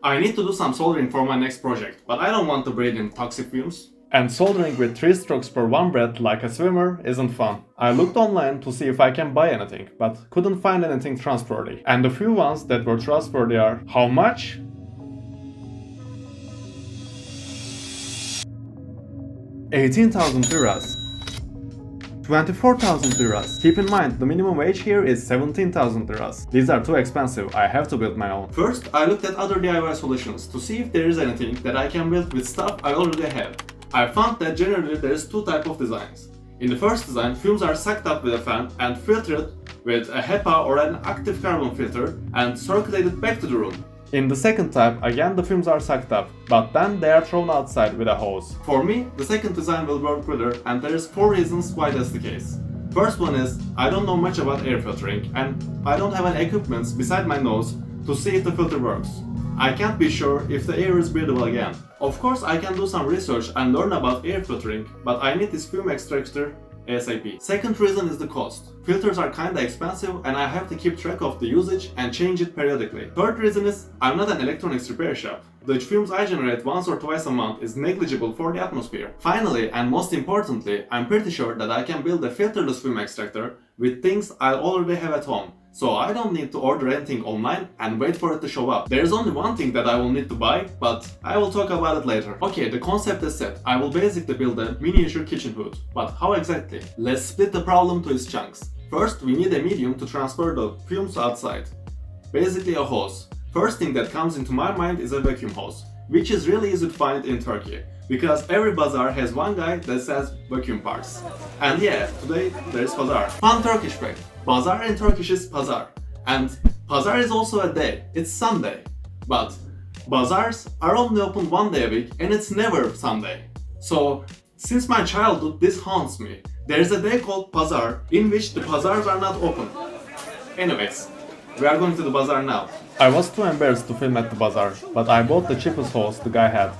I need to do some soldering for my next project, but I don't want to breathe in toxic fumes. And soldering with 3 strokes per one breath like a swimmer isn't fun. I looked online to see if I can buy anything, but couldn't find anything trustworthy. And the few ones that were trustworthy are how much? 18,000 liras. 24,000 liras. Keep in mind, the minimum wage here is 17,000 liras. These are too expensive, I have to build my own. First, I looked at other DIY solutions to see if there is anything that I can build with stuff I already have. I found that generally there is two types of designs. In the first design, fumes are sucked up with a fan and filtered with a HEPA or an active carbon filter and circulated back to the room. In the second type, again the fumes are sucked up, but then they are thrown outside with a hose. For me, the second design will work better, and there is 4 reasons why that's the case. First one is, I don't know much about air filtering, and I don't have any equipment beside my nose to see if the filter works. I can't be sure if the air is breathable again. Of course, I can do some research and learn about air filtering, but I need this fume extractor ASAP. Second reason is the cost. Filters are kinda expensive and I have to keep track of the usage and change it periodically. Third reason is I'm not an electronics repair shop. The fumes I generate once or twice a month is negligible for the atmosphere. Finally, and most importantly, I'm pretty sure that I can build a filterless fume extractor with things I already have at home. So I don't need to order anything online and wait for it to show up. There's only one thing that I will need to buy, but I will talk about it later. Okay, the concept is set. I will basically build a miniature kitchen hood. But how exactly? Let's split the problem to its chunks. First, we need a medium to transfer the fumes outside. Basically a hose. First thing that comes into my mind is a vacuum hose, which is really easy to find in Turkey, because every bazaar has one guy that sells vacuum parts. And yeah, today there is bazaar. Fun Turkish fact. Bazaar in Turkish is pazar. And pazar is also a day. It's Sunday. But bazaars are only open one day a week and it's never Sunday. So, since my childhood, this haunts me. There is a day called pazar in which the bazaars are not open. Anyways, we are going to the bazaar now. I was too embarrassed to film at the bazaar, but I bought the cheapest hose the guy had.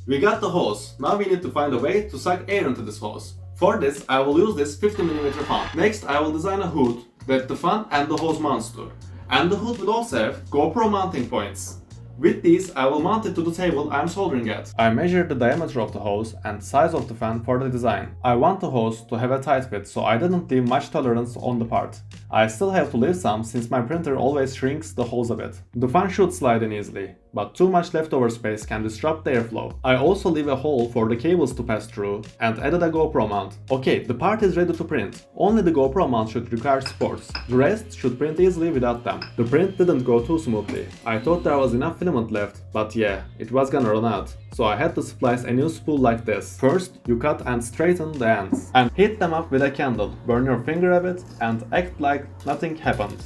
We got the hose. Now we need to find a way to suck air into this hose. For this, I will use this 50mm fan. Next, I will design a hood that the fan and the hose mounts to. And the hood will also have GoPro mounting points. With these, I will mount it to the table I'm soldering at. I measured the diameter of the hose and size of the fan for the design. I want the hose to have a tight fit, so I didn't leave much tolerance on the part. I still have to leave some since my printer always shrinks the holes a bit. The fan should slide in easily, but too much leftover space can disrupt the airflow. I also leave a hole for the cables to pass through and added a GoPro mount. Okay, the part is ready to print. Only the GoPro mount should require supports. The rest should print easily without them. The print didn't go too smoothly. I thought there was enough filament left, but yeah, it was gonna run out. So I had to splice a new spool like this. First, you cut and straighten the ends. And heat them up with a candle. Burn your finger a bit and act like nothing happened.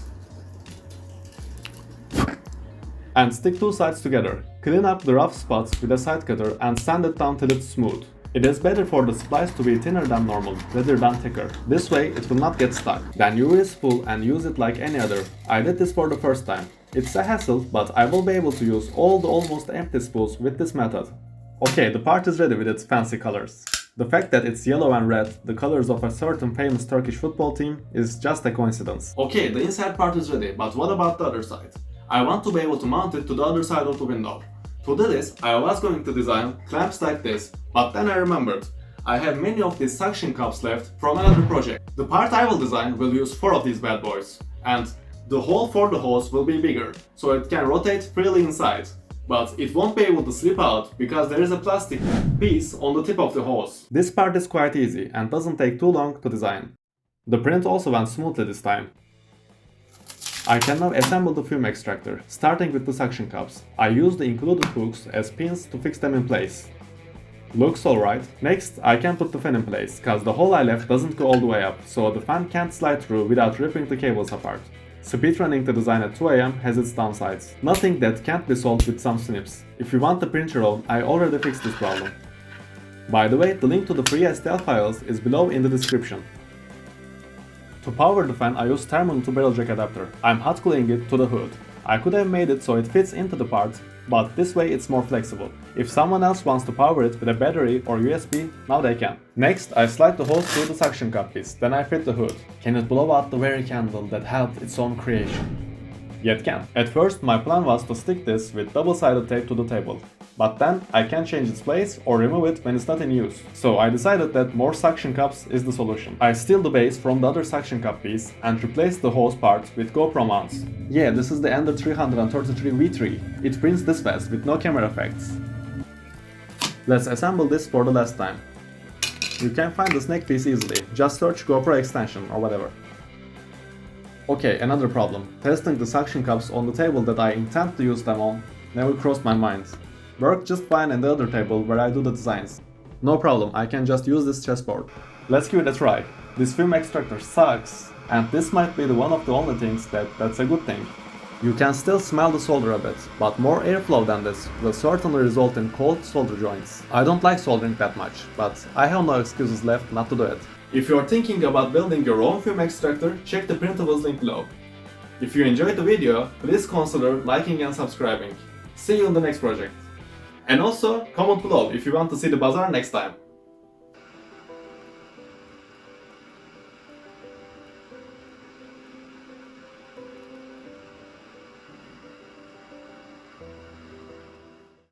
And stick two sides together. Clean up the rough spots with a side cutter and sand it down till it's smooth. It is better for the splice to be thinner than normal, rather than thicker. This way it will not get stuck. Then you re-spool and use it like any other. I did this for the first time. It's a hassle, but I will be able to use all the almost empty spools with this method. Okay, the part is ready with its fancy colors. The fact that it's yellow and red, the colors of a certain famous Turkish football team, is just a coincidence. Okay, the inside part is ready, but what about the other side? I want to be able to mount it to the other side of the window. To do this, I was going to design clamps like this, but then I remembered. I have many of these suction cups left from another project. The part I will design will use 4 of these bad boys, and the hole for the hose will be bigger, so it can rotate freely inside. But it won't be able to slip out because there is a plastic piece on the tip of the hose. This part is quite easy and doesn't take too long to design. The print also went smoothly this time. I can now assemble the fume extractor, starting with the suction cups. I use the included hooks as pins to fix them in place. Looks alright. Next, I can put the fan in place, cause the hole I left doesn't go all the way up, so the fan can't slide through without ripping the cables apart. Speedrunning the design at 2 AM has its downsides. Nothing that can't be solved with some snips. If you want the print your own, I already fixed this problem. By the way, the link to the free STL files is below in the description. To power the fan, I use thermal to barrel jack adapter. I'm hot gluing it to the hood. I could have made it so it fits into the part, but this way it's more flexible. If someone else wants to power it with a battery or USB, now they can. Next, I slide the hose through the suction cup piece, then I fit the hood. Can it blow out the very candle that helped its own creation? yet can. At first, my plan was to stick this with double-sided tape to the table. But then I can change its place or remove it when it's not in use. So I decided that more suction cups is the solution. I steal the base from the other suction cup piece and replace the hose part with GoPro mounts. Yeah, this is the Ender 333 V3. It prints this fast with no camera effects. Let's assemble this for the last time. You can find the snake piece easily, just search GoPro extension or whatever. Okay, another problem. Testing the suction cups on the table that I intend to use them on never crossed my mind. Worked just fine in the other table where I do the designs. No problem, I can just use this chessboard. Let's give it a try. This fume extractor sucks, and this might be one of the only things that's a good thing. You can still smell the solder a bit, but more airflow than this will certainly result in cold solder joints. I don't like soldering that much, but I have no excuses left not to do it. If you're thinking about building your own fume extractor, check the printables link below. If you enjoyed the video, please consider liking and subscribing. See you in the next project. And also, comment below if you want to see the bazaar next time.